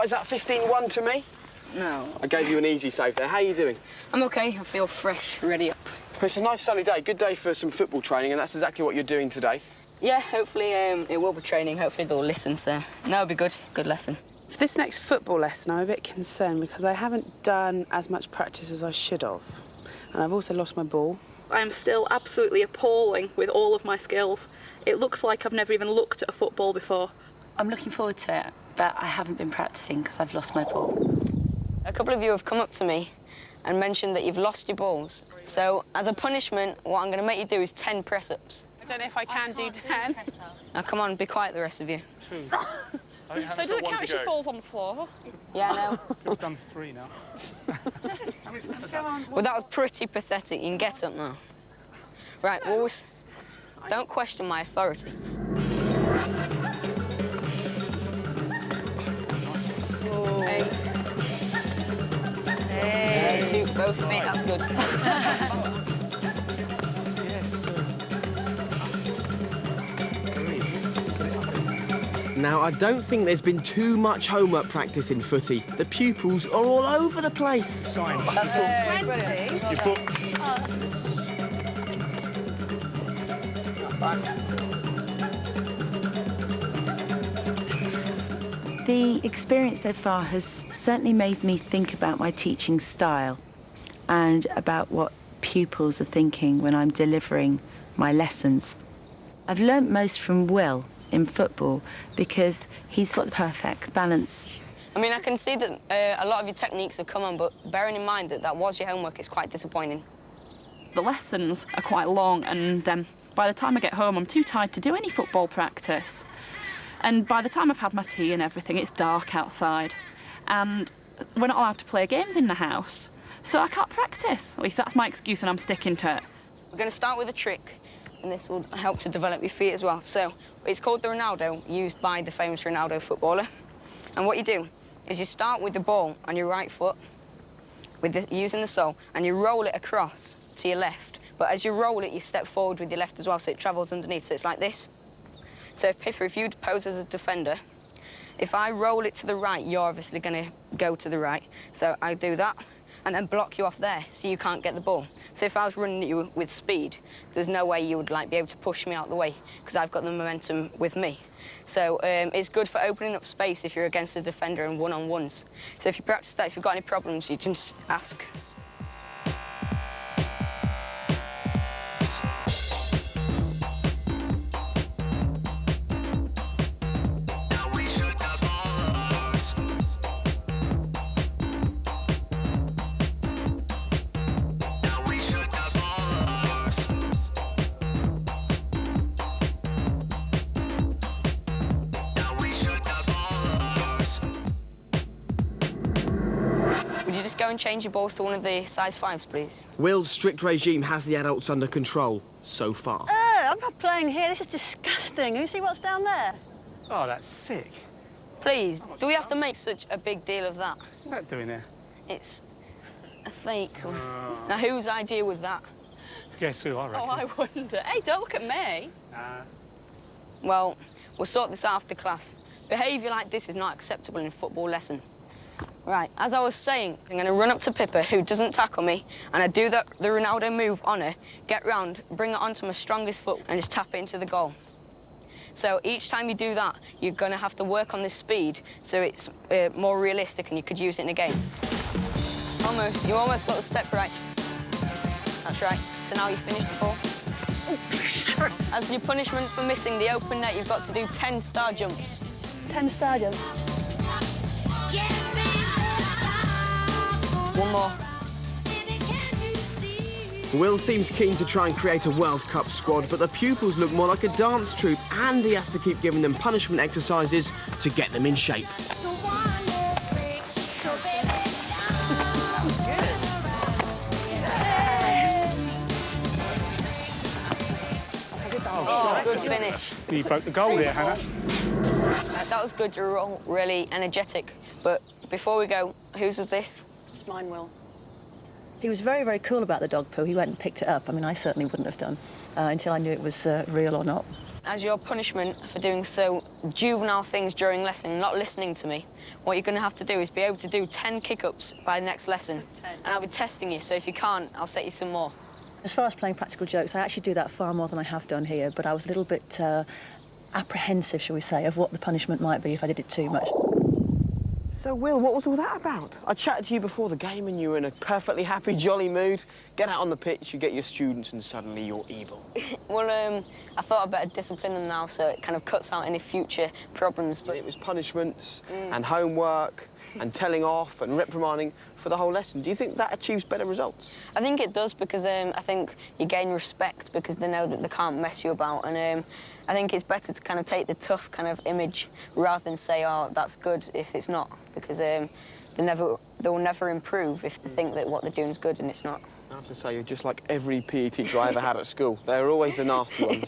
is that 15-1 to me? No. I gave you an easy save there. How are you doing? I'm okay. I feel fresh, ready up. It's a nice sunny day. Good day for some football training, and that's exactly what you're doing today. Yeah, hopefully it will be training. Hopefully they'll listen, so... No, it'll be good. Good lesson. For this next football lesson, I'm a bit concerned because I haven't done as much practice as I should have. And I've also lost my ball. I'm still absolutely appalling with all of my skills. It looks like I've never even looked at a football before. I'm looking forward to it, but I haven't been practising because I've lost my ball. A couple of you have come up to me and mentioned that you've lost your balls. So, as a punishment, what I'm going to make you do is 10 press-ups. I don't know if I can do 10. Now, come on, be quiet, the rest of you. So does it count if she falls on the floor? Yeah, I know. It's done for 3 now. Well, that was pretty pathetic. You can get up now. Right, well, don't question my authority. Hey. Both feet, that's good. Yes, Now, I don't think there's been too much homework practice in footy. The pupils are all over the place. Sign. You're booked. The experience so far has certainly made me think about my teaching style and about what pupils are thinking when I'm delivering my lessons. I've learnt most from Will in football because he's got the perfect balance. I mean, I can see that a lot of your techniques have come on, but bearing in mind that that was your homework, it's quite disappointing. The lessons are quite long, and by the time I get home, I'm too tired to do any football practice. And by the time I've had my tea and everything, it's dark outside. And we're not allowed to play games in the house, so I can't practice. At least that's my excuse, and I'm sticking to it. We're going to start with a trick, and this will help to develop your feet as well. So, it's called the Ronaldo, used by the famous Ronaldo footballer. And what you do is you start with the ball on your right foot, using the sole, and you roll it across to your left. But as you roll it, you step forward with your left as well, so it travels underneath. So it's like this. So, Pippa, if you pose as a defender, if I roll it to the right, you're obviously going to go to the right. So I do that, and then block you off there, so you can't get the ball. So if I was running you with speed, there's no way you would be able to push me out of the way, because I've got the momentum with me. So it's good for opening up space if you're against a defender and one-on-ones. So if you practice that, if you've got any problems, you just ask. Go and change your balls to one of the size 5s, please. Will's strict regime has the adults under control, so far. I'm not playing here. This is disgusting. You see what's down there? Oh, that's sick. Please, do we have to make such a big deal of that? What's that doing there? It's a fake one. Now, whose idea was that? Guess who, I reckon. Oh, I wonder. Hey, don't look at me. Well, we'll sort this out after class. Behaviour like this is not acceptable in a football lesson. Right, as I was saying, I'm going to run up to Pippa, who doesn't tackle me, and I do the Ronaldo move on her, get round, bring it onto my strongest foot, and just tap it into the goal. So each time you do that, you're going to have to work on this speed so it's more realistic and you could use it in a game. Almost. You almost got the step right. That's right. So now you finish the ball. As your punishment for missing the open net, you've got to do 10 star jumps. 10 star jumps. One more. Will seems keen to try and create a World Cup squad, but the pupils look more like a dance troupe, and he has to keep giving them punishment exercises to get them in shape. Oh, good finish. You broke the goal there, Hannah. That was good. You're all really energetic. But before we go, whose was this? It's mine, Will. He was very, very cool about the dog poo. He went and picked it up. I mean, I certainly wouldn't have done until I knew it was real or not. as your punishment for doing so juvenile things during lesson, not listening to me, what you're going to have to do is be able to do 10 kick-ups by the next lesson. 10. And I'll be testing you, so if you can't, I'll set you some more. As far as playing practical jokes, I actually do that far more than I have done here, but I was a little bit apprehensive, shall we say, of what the punishment might be if I did it too much. So, Will, what was all that about? I chatted to you before the game and you were in a perfectly happy, jolly mood. Get out on the pitch, you get your students and suddenly you're evil. Well, I thought I'd better discipline them now so it kind of cuts out any future problems. But It was punishments and homework and telling off and reprimanding for the whole lesson. Do you think that achieves better results? I think it does because I think you gain respect because they know that they can't mess you about. And I think it's better to kind of take the tough kind of image rather than say, oh, that's good if it's not. Because they will never improve if they think that what they're doing is good and it's not. I have to say, you're just like every PE teacher I ever had at school. They were always the nasty ones.